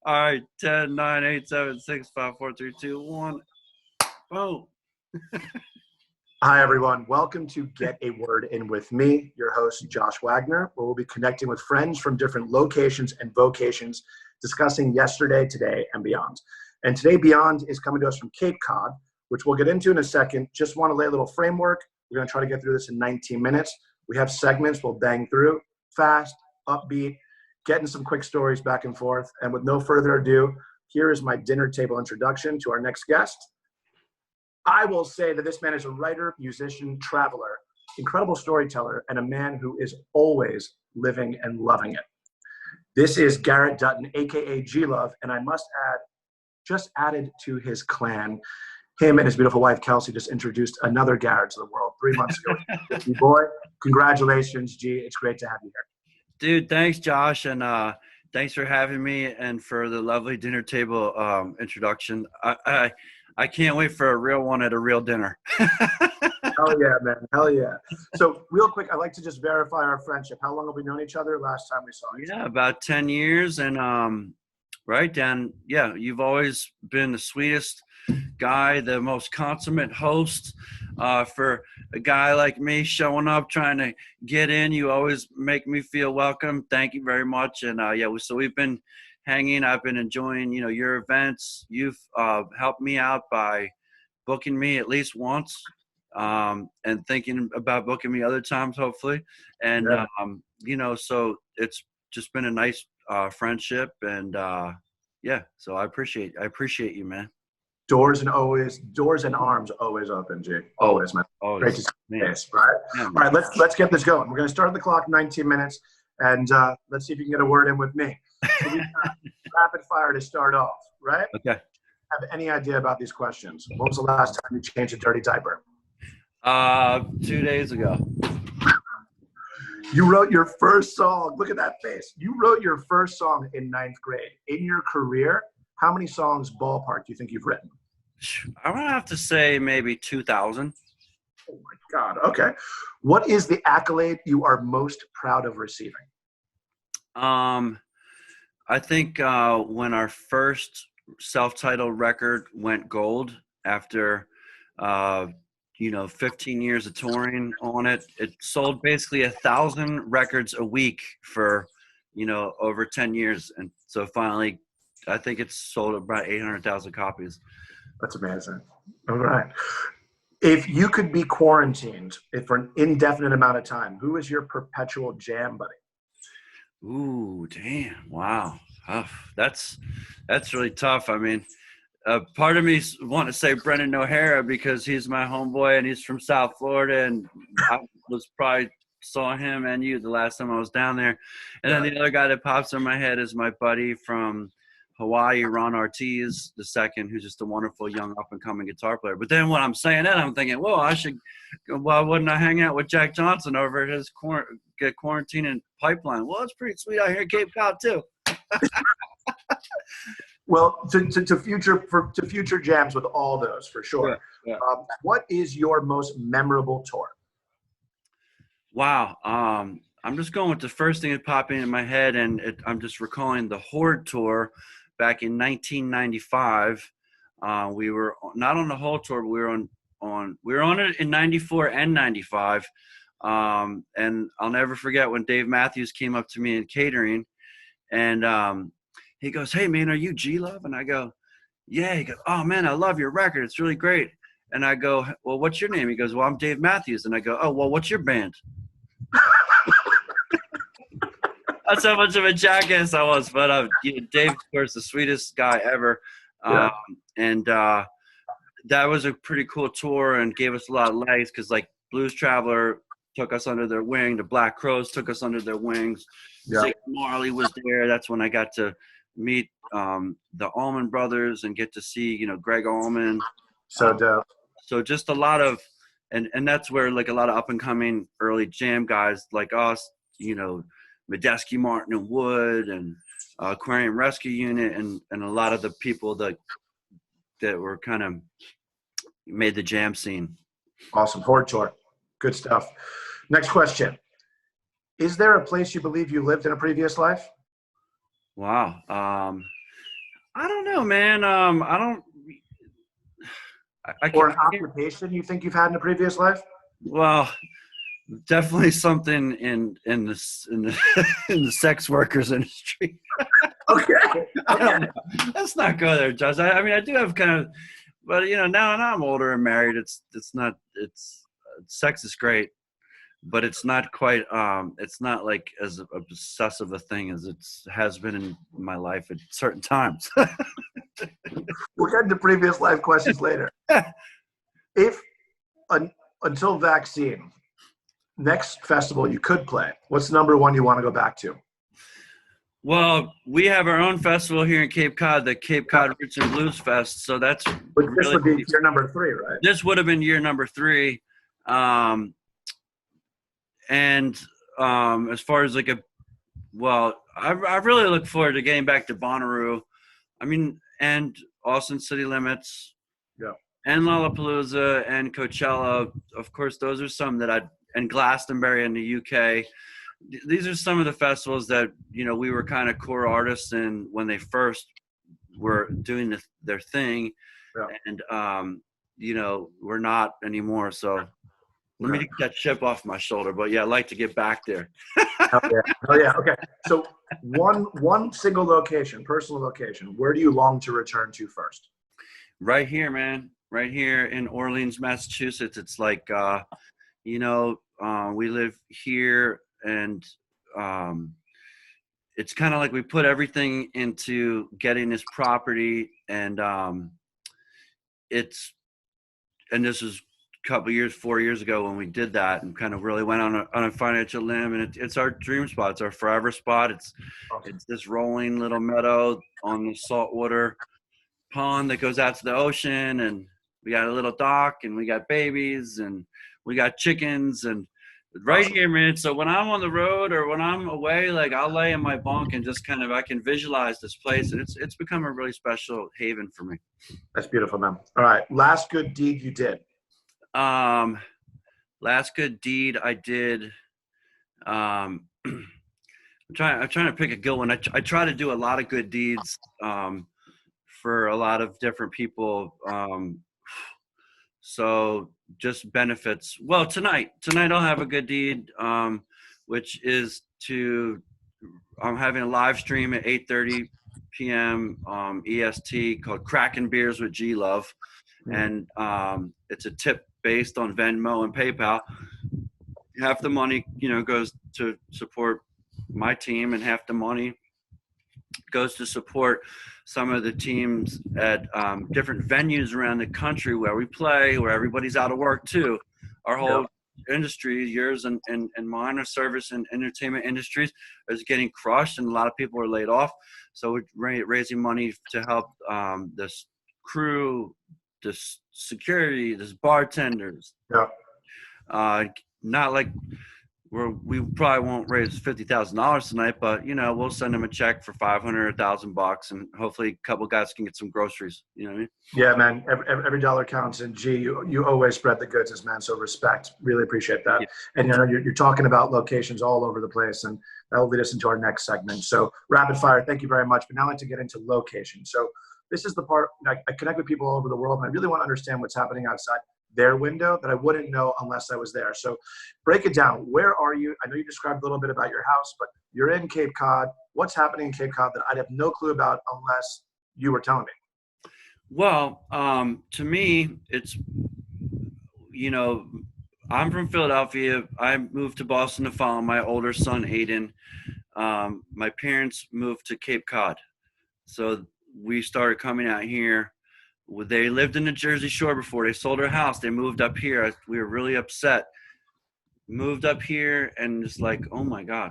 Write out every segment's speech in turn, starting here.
All right, 10, 9, 8, 7, 6, 5, 4, 3, 2, 1. Boom. Hi, everyone. Welcome to Get a Word In with me, your host, Josh Wagner, where we'll be connecting with friends from different locations and vocations, discussing yesterday, today, and beyond. And today, beyond is coming to us from Cape Cod, which we'll get into in a second. Just want to lay a little framework. We're going to try to get through this in 19 minutes. We have segments we'll bang through, fast, upbeat, getting some quick stories back and forth. And with no further ado, here is my dinner table introduction to our next guest. I will say that this man is a writer, musician, traveler, incredible storyteller, and a man who is always living and loving it. This is Garrett Dutton, a.k.a. G-Love, and I must add, just added to his clan. Him and his beautiful wife, Kelsey, just introduced another Garrett to the world 3 months ago. Boy, congratulations, G. It's great to have you here. Dude, thanks, Josh, and thanks for having me and for the lovely dinner table introduction. I can't wait for a real one at a real dinner. Hell yeah, man. Hell yeah. So real quick, I'd like to just verify our friendship. How long have we known each other? Last time we saw each other? Yeah, about 10 years. And right, Dan, yeah, you've always been the sweetest guy, the most consummate host. For a guy like me showing up, trying to get in, you always make me feel welcome. Thank you very much. And so we've been hanging. I've been enjoying, your events. You've helped me out by booking me at least once, and thinking about booking me other times, hopefully. And so it's just been a nice friendship. And so I appreciate you, man. Doors and arms always open, G. Always, man. Always. Great to see you, right? Yeah, all right, let's get this going. We're going to start the clock 19 minutes, and let's see if you can get a word in with me. So we got rapid fire to start off, right? Okay. Have any idea about these questions? When was the last time you changed a dirty diaper? 2 days ago. You wrote your first song. Look at that face. You wrote your first song in 9th grade. In your career, how many songs ballpark do you think you've written? I'm going to have to say maybe 2,000. Oh, my God. Okay. What is the accolade you are most proud of receiving? I think when our first self-titled record went gold after, 15 years of touring on it, it sold basically 1,000 records a week for, over 10 years. And so finally, I think it's sold about 800,000 copies. That's amazing. All right. If you could be quarantined for an indefinite amount of time, who is your perpetual jam buddy? Ooh, damn. Wow. Oh, that's really tough. I mean, part of me want to say Brendan O'Hara because he's my homeboy and he's from South Florida, and I saw him and you the last time I was down there. And then the other guy that pops in my head is my buddy from Hawaii, Ron Ortiz II, who's just a wonderful young up-and-coming guitar player. But then when I'm saying that, I'm thinking, why wouldn't I hang out with Jack Johnson over at his quarantine and pipeline? Well, it's pretty sweet out here in Cape Cod, too. Well, to future jams with all those, for sure. Yeah. What is your most memorable tour? Wow. I'm just going with the first thing that popped in my head, and I'm just recalling the Horde tour back in 1995. We were not on the whole tour, but we were on it in 94 and 95. And I'll never forget when Dave Matthews came up to me in catering, and he goes, "Hey man, are you G-Love?" And I go, "Yeah." He goes, "Oh man, I love your record. It's really great." And I go, "Well, what's your name?" He goes, "Well, I'm Dave Matthews." And I go, "Oh, well, what's your band?" That's how much of a jackass I was. But Dave, of course, the sweetest guy ever. Yeah. And that was a pretty cool tour and gave us a lot of legs because, like, Blues Traveler took us under their wing. The Black Crowes took us under their wings. Yeah. Zig Marley was there. That's when I got to meet the Allman Brothers and get to see, Greg Allman. So dope. So just a lot of – and that's where, like, a lot of up-and-coming early jam guys like us, Medeski, Martin, and Wood, and Aquarium Rescue Unit, and a lot of the people that were kind of made the jam scene. Awesome. Horde tour. Good stuff. Next question. Is there a place you believe you lived in a previous life? Wow. I don't know, man. I don't. I Or can't. an occupation you think you've had in a previous life? Well, definitely something in this in the in the sex workers industry. Okay. I Okay. don't know. Let's not go there, Josh. I mean, I do have kind of, but now I'm older and married. It's not. It's sex is great, but it's not quite. It's not like as obsessive a thing as it has been in my life at certain times. We'll get into previous life questions later. If un, until vaccine, next festival you could play, what's number one you want to go back to? Well, we have our own festival here in Cape Cod, the Cape Cod Roots and Blues Fest. So that's But this really, would be year number 3, right? this would have been year number 3. Um, and as far as I really look forward to getting back to Bonnaroo. I mean, and Austin City Limits, Yeah. and Lollapalooza and Coachella. Of course, those are some and Glastonbury in the UK. These are some of the festivals that we were kind of core artists in when they first were doing their thing, Yeah. and we're not anymore. So let me get that chip off my shoulder. But yeah, I'd like to get back there. Oh yeah. Oh yeah. Okay. So one single location, personal location. Where do you long to return to first? Right here, man. Right here in Orleans, Massachusetts. It's like we live here, and it's kind of like we put everything into getting this property, and this was a couple years, 4 years ago when we did that, and kind of really went on a financial limb. And it's our dream spot. It's our forever spot. It's this rolling little meadow on the saltwater pond that goes out to the ocean, and we got a little dock, and we got babies, and we got chickens, and right here, man. So when I'm on the road or when I'm away, like I'll lay in my bunk and just kind of I can visualize this place, and it's become a really special haven for me. That's beautiful, man. All right, last good deed you did. Last good deed I did. I'm trying to pick a good one. I try to do a lot of good deeds for a lot of different people. So just benefits. Well, tonight I'll have a good deed, which is I'm having a live stream at 8:30 p.m. EST called Cracking Beers with G Love, and it's a tip based on Venmo and PayPal. Half the money, goes to support my team, and half the money goes to support some of the teams at different venues around the country where we play, where everybody's out of work too. Our whole industry, yours and mine, are service and entertainment industries, is getting crushed, and a lot of people are laid off. So we're raising money to help this crew, this security, this bartenders. Not like we probably won't raise $50,000 tonight, but we'll send them a check for $500, $1,000, and hopefully a couple guys can get some groceries. You know what I mean? Yeah, man. Every dollar counts, and G, you always spread the goods, man. So respect. Really appreciate that. Yeah. And you're talking about locations all over the place, and that will lead us into our next segment. So rapid fire. Thank you very much. But now I'd like to get into location. So this is the part I connect with people all over the world, and I really want to understand what's happening outside their window that I wouldn't know unless I was there. So break it down. Where are you? I know you described a little bit about your house, but you're in Cape Cod. What's happening in Cape Cod that I'd have no clue about unless you were telling me? Well, to me, it's, I'm from Philadelphia. I moved to Boston to follow my older son, Aiden. My parents moved to Cape Cod. So we started coming out here. They lived in the Jersey Shore before. They sold their house. They moved up here. We were really upset. Moved up here, and it's like, oh my God,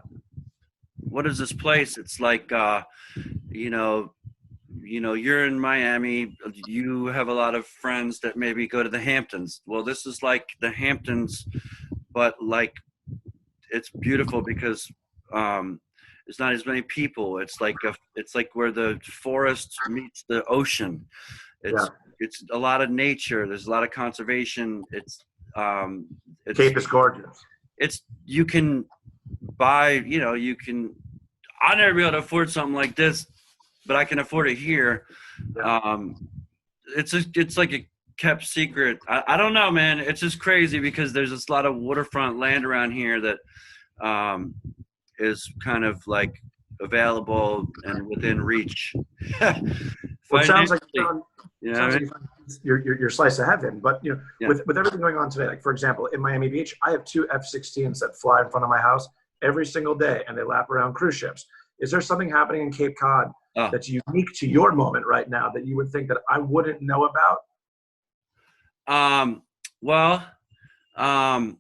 what is this place? It's like, you're in Miami. You have a lot of friends that maybe go to the Hamptons. Well, this is like the Hamptons, but like it's beautiful because it's not as many people. It's like where the forest meets the ocean. It's a lot of nature. There's a lot of conservation. Cape is gorgeous. You can buy, I'll never be able to afford something like this but I can afford it here. Yeah. It's like a kept secret. I don't know, man. It's just crazy because there's this lot of waterfront land around here that is kind of like available and within reach. Well, it sounds like Financially, you know what sounds I like mean? you found your slice of heaven. But Yeah. with everything going on today, like for example, in Miami Beach, I have two F-16s that fly in front of my house every single day, and they lap around cruise ships. Is there something happening in Cape Cod Oh, that's unique to your moment right now that you would think that I wouldn't know about? well, um,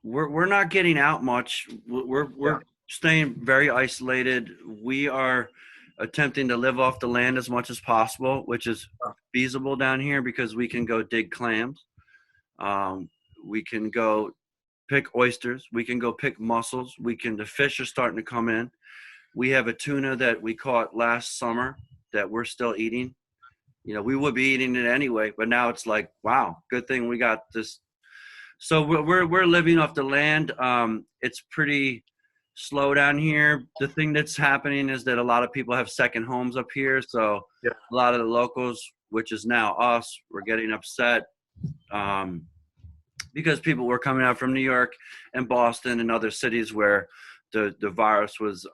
we're not getting out much. We're Yeah. staying very isolated. We are attempting to live off the land as much as possible, which is feasible down here because we can go dig clams. Um, we can go pick oysters. We can go pick mussels. The fish are starting to come in. We have a tuna that we caught last summer that we're still eating. We would be eating it anyway, but now it's like, wow, good thing we got this. So we're living off the land. It's pretty slow down here. The thing that's happening is that a lot of people have second homes up here. So Yeah. a lot of the locals, which is now us, we're getting upset because people were coming out from New York and Boston and other cities where the virus was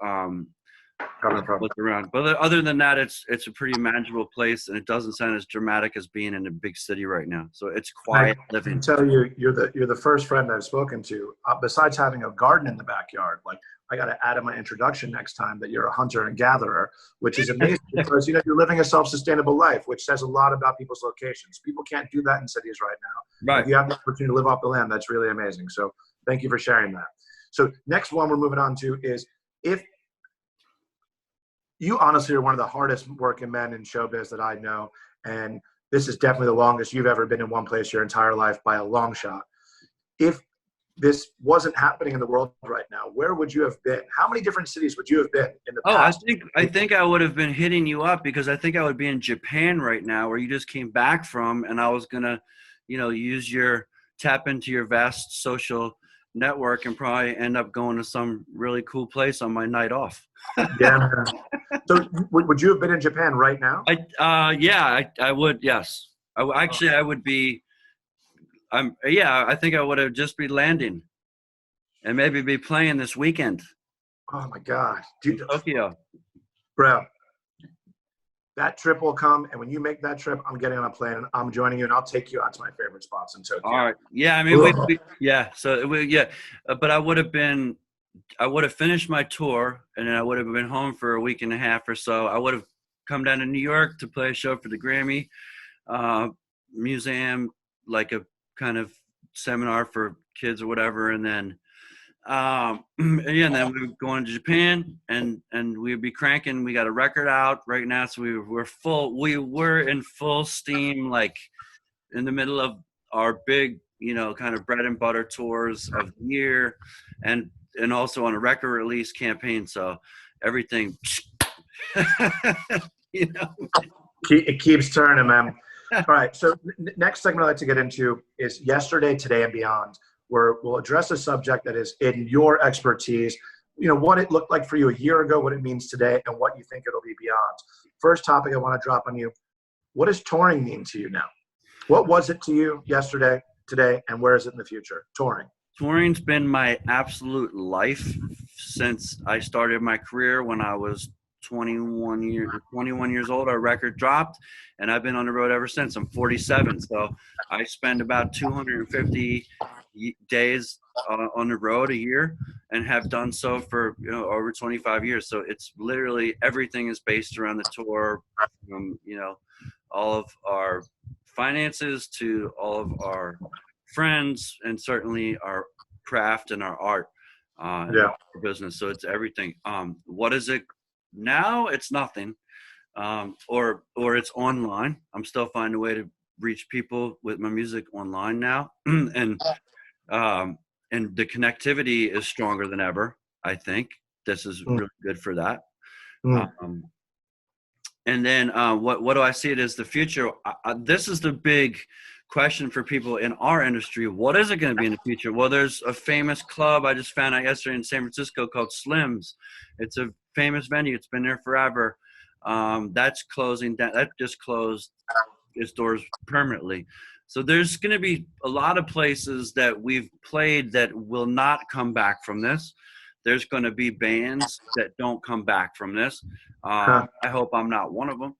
Coming from. look around. But other than that, it's a pretty manageable place, and it doesn't sound as dramatic as being in a big city right now. So it's I quiet can living. tell you, you're the first friend I've spoken to. Besides having a garden in the backyard, like I got to add in my introduction next time that you're a hunter and gatherer, which is amazing because you're living a self-sustainable life, which says a lot about people's locations. People can't do that in cities right now. Right. If you have the opportunity to live off the land, that's really amazing. So thank you for sharing that. So next one we're moving on to is if you honestly are one of the hardest working men in showbiz that I know, and this is definitely the longest you've ever been in one place your entire life by a long shot. If this wasn't happening in the world right now, where would you have been? How many different cities would you have been in the Oh, past? I think I would have been hitting you up because I think I would be in Japan right now where you just came back from, and I was gonna, use your tap into your vast social network and probably end up going to some really cool place on my night off. Yeah, man. So would you have been in Japan right now? I would. Yes, actually I would be. I think I would have just be landing and maybe be playing this weekend Oh my God, in dude, Tokyo. bro, that trip will come, and when you make that trip, I'm getting on a plane and I'm joining you, and I'll take you out to my favorite spots in Tokyo. All right. Yeah, I mean, yeah. So but I would have finished my tour, and then I would have been home for a week and a half or so. I would have come down to New York to play a show for the Grammy Museum, like a kind of seminar for kids or whatever, and then and then we were going to Japan, and we'd be cranking. We got a record out right now, so we're full. We were in full steam, like in the middle of our big, kind of bread and butter tours of the year, and also on a record release campaign. So everything, you know. It keeps turning, man. All right. So next segment I'd like to get into is yesterday, today, and beyond, where we'll address a subject that is in your expertise. What it looked like for you a year ago, what it means today, and what you think it'll be beyond. First topic I want to drop on you. What does touring mean to you now? What was it to you yesterday, today, and where is it in the future? Touring. Touring's been my absolute life since I started my career when I was 21 years old. Our record dropped, and I've been on the road ever since. I'm 47, so I spend about 250 days on the road a year, and have done so for over 25 years. So it's literally everything is based around the tour, from all of our finances to all of our friends, and certainly our craft and our art and our business. So it's everything. What is it now? It's nothing. Or it's online. I'm still finding a way to reach people with my music online now. and the connectivity is stronger than ever. I think this is really good for that. And then what do I see it as the future? This is the big question for people in our industry. What is it going to be in the future? Well, there's a famous club I just found out yesterday in San Francisco called Slim's. It's a famous venue. It's been there forever. That's closing down. That just closed its doors permanently. So there's going to be a lot of places that we've played that will not come back from this. There's going to be bands that don't come back from this. I hope I'm not one of them.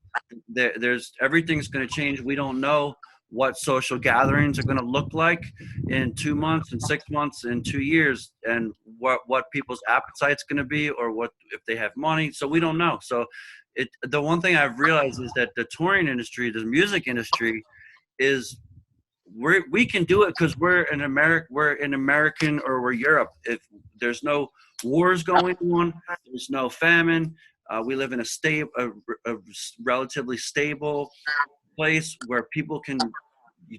There's everything's going to change. We don't know what social gatherings are going to look like in 2 months, in 6 months, in 2 years, and what people's appetite's going to be, or what if they have money. So we don't know. So the one thing I've realized is that the touring industry, the music industry, is we can do it because we're in American, or we're Europe. If there's no wars going on, there's no famine. We live in a relatively stable place where people can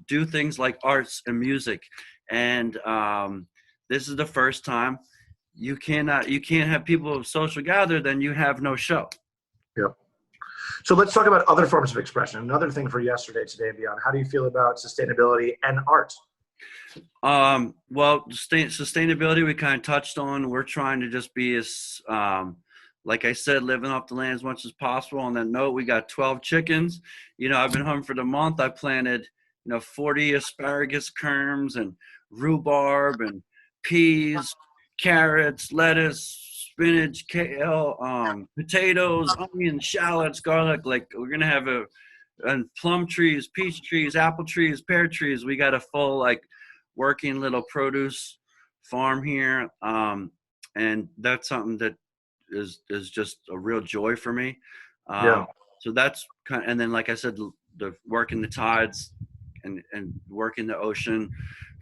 do things like arts and music. And this is the first time you can't have people social gather, then you have no show. Yep. So let's talk about other forms of expression. Another thing for yesterday, today, and beyond. How do you feel about sustainability and art? Well, sustainability we kind of touched on. We're trying to just be as, like I said, living off the land as much as possible. On that note, we got 12 chickens. I've been home for the month. I planted, 40 asparagus kerms and rhubarb and peas, carrots, lettuce, spinach, kale, potatoes, onions, shallots, garlic. Like, we're going to have and plum trees, peach trees, apple trees, pear trees. We got a full, working little produce farm here. And that's something that is just a real joy for me. So that's and then, like I said, the working the tides and working the ocean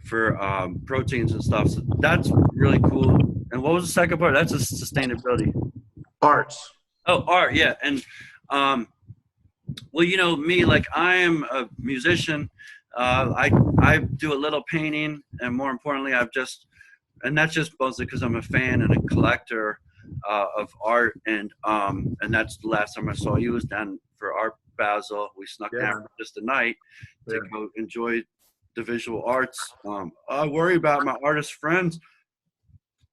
for proteins and stuff. So that's really cool. And what was the second part? That's a sustainability. Arts. Oh, art, yeah. And well, me, I am a musician. I do a little painting, and more importantly, and that's just mostly because I'm a fan and a collector of art. And that's the last time I saw you was down for Art Basel. We snuck down for just a night to go enjoy the visual arts. I worry about my artist friends.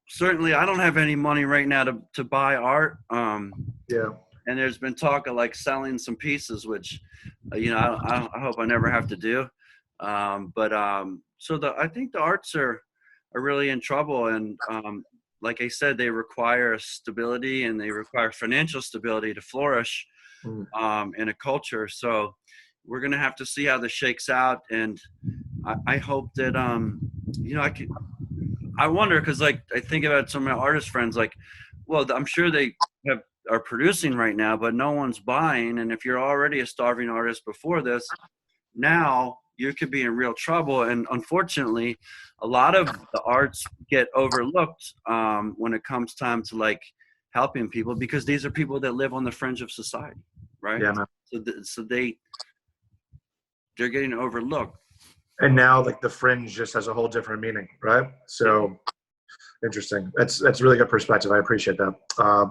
Certainly, I don't have any money right now to buy art. And there's been talk of selling some pieces, which, I hope I never have to do. So I think the arts are really in trouble. And like I said, they require stability, and they require financial stability to flourish in a culture. So we're going to have to see how this shakes out. And I hope that, I wonder, because I think about some of my artist friends, well, I'm sure they are producing right now, but no one's buying. And if you're already a starving artist before this, now you could be in real trouble. And unfortunately, a lot of the arts get overlooked when it comes time to helping people, because these are people that live on the fringe of society, right? Yeah, man. So they're getting overlooked. And now the fringe just has a whole different meaning, right? So interesting. That's really good perspective. I appreciate that.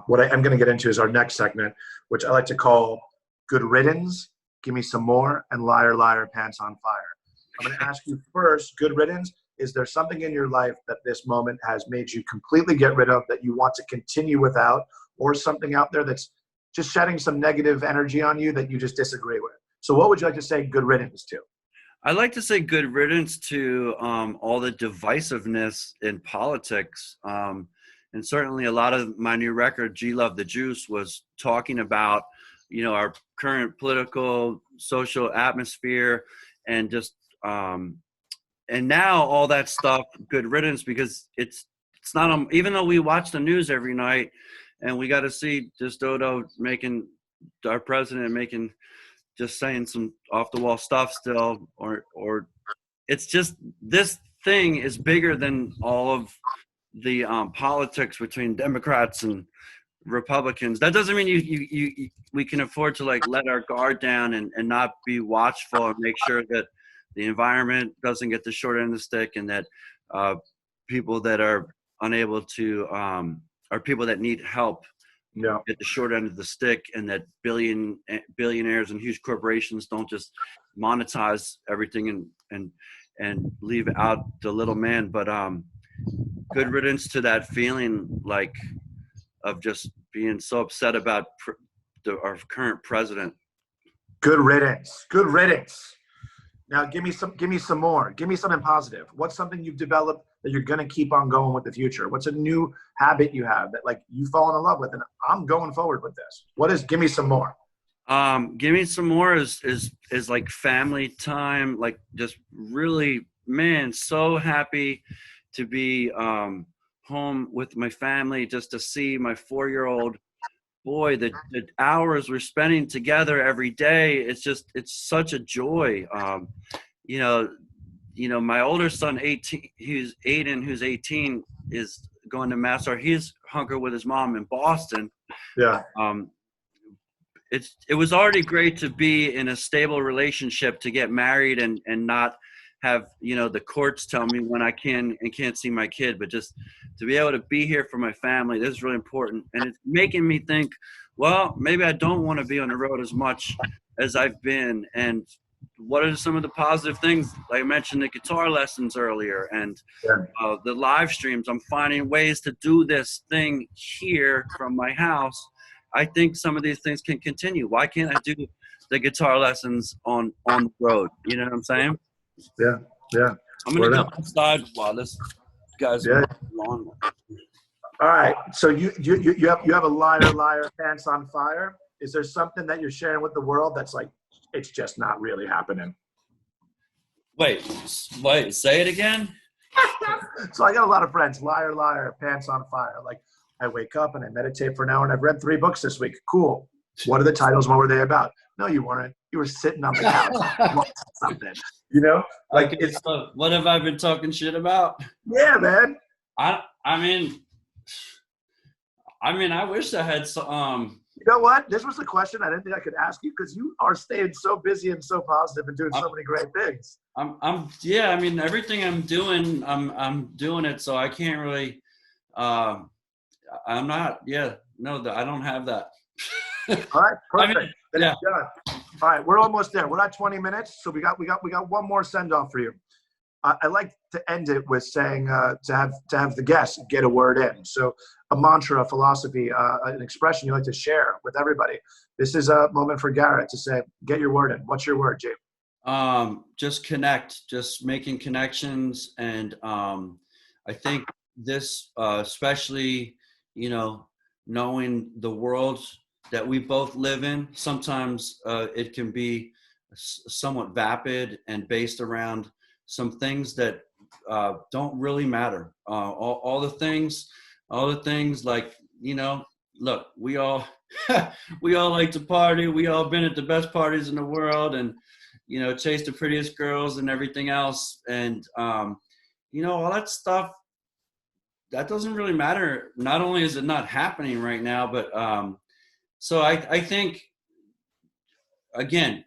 What I am going to get into is our next segment, which I like to call Good Riddance, Give Me Some More, and Liar, Liar, Pants on Fire. I'm going to ask you first, Good Riddance, is there something in your life that this moment has made you completely get rid of, that you want to continue without, or something out there that's just shedding some negative energy on you that you just disagree with? So what would you like to say good riddance to? I like to say good riddance to all the divisiveness in politics. And certainly a lot of my new record, G Love the Juice, was talking about, our current political, social atmosphere, and just, and now all that stuff, good riddance, because it's not, even though we watch the news every night and we got to see just Dodo our president just saying some off the wall stuff still, or it's just, this thing is bigger than all of the politics between Democrats and Republicans. That doesn't mean we can afford to let our guard down and not be watchful and make sure that the environment doesn't get the short end of the stick, and that people that are unable to or people that need help get the short end of the stick, and that billionaires and huge corporations don't just monetize everything and leave out the little man. But good riddance to that feeling of just being so upset about our current president. Good riddance. Good riddance. Now give me some more. Give me something positive. What's something you've developed that you're gonna keep on going with the future? What's a new habit you have that like you've fallen in love with and I'm going forward with this? Give me some more. Give me some more is like family time, like just really, man, so happy to be home with my family, just to see my 4-year-old boy, the hours we're spending together every day. It's such a joy. You know, my older son, 18, who's 18, is going to master. He's hunkered with his mom in Boston. Yeah. It was already great to be in a stable relationship, to get married and not have, the courts tell me when I can and can't see my kid, but just to be able to be here for my family. This is really important. And it's making me think, well, maybe I don't want to be on the road as much as I've been. And what are some of the positive things? Like I mentioned the guitar lessons earlier and the live streams. I'm finding ways to do this thing here from my house. I think some of these things can continue. Why can't I do the guitar lessons on the road? You know what I'm saying? Yeah. Yeah. I'm going to go outside while this guy's on. All right. So you have a liar, pants on fire. Is there something that you're sharing with the world that's like, it's just not really happening? Wait, say it again. So I got a lot of friends, liar, pants on fire. Like I wake up and I meditate for an hour and I've read 3 books this week. Cool. What are the titles? What were they about? No, you weren't. You were sitting on the couch. Something, like okay, it's. So what have I been talking shit about? Yeah, man. I mean, I wish I had some. You know what? This was a question I didn't think I could ask you because you are staying so busy and so positive and doing so many great things. Yeah. I mean, everything I'm doing, I'm doing it. So I can't really. I'm not. Yeah. No, I don't have that. All right. Perfect. I mean, yeah. All right. We're almost there. We're at 20 minutes. So we got one more send off for you. I like to end it with saying to have the guests get a word in. So a mantra, a philosophy, an expression you like to share with everybody. This is a moment for Garrett to say, get your word in. What's your word, Jay? Just connect, just making connections. And I think this, especially, knowing the world that we both live in, sometimes it can be somewhat vapid and based around some things that don't really matter. All the things like, look, we all like to party. We all been at the best parties in the world and, chase the prettiest girls and everything else. And, all that stuff, that doesn't really matter. Not only is it not happening right now, but so I think, again,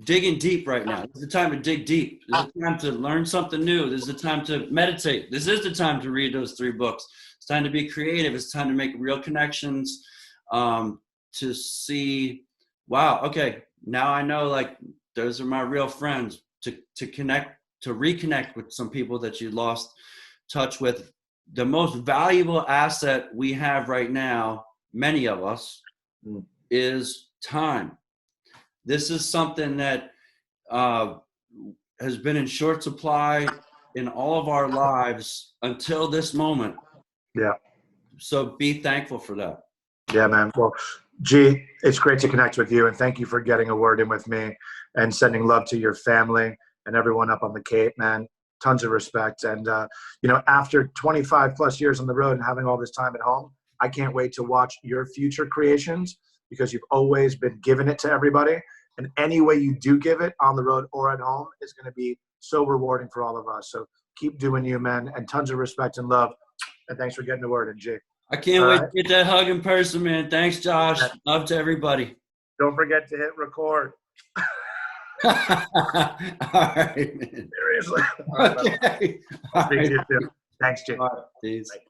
digging deep right now. This is the time to dig deep. This is the time to learn something new. This is the time to meditate. This is the time to read those 3 books. It's time to be creative. It's time to make real connections, to see, wow, okay, now I know, like, those are my real friends, to connect, to reconnect with some people that you lost touch with. The most valuable asset we have right now, many of us, is time. This is something that has been in short supply in all of our lives until this moment. Yeah. So be thankful for that. Yeah, man. Well, G, it's great to connect with you, and thank you for getting a word in with me and sending love to your family and everyone up on the Cape, man. Tons of respect. And, after 25 plus years on the road and having all this time at home, I can't wait to watch your future creations because you've always been giving it to everybody. And any way you do give it on the road or at home is going to be so rewarding for all of us. So keep doing you, man, and tons of respect and love. And thanks for getting the word in, Jake. I can't wait to get that hug in person, man. Thanks, Josh. Yeah. Love to everybody. Don't forget to hit record. All right, man. Seriously. Okay. I'll speak to you soon. Thanks, Jake. All right, peace. Bye.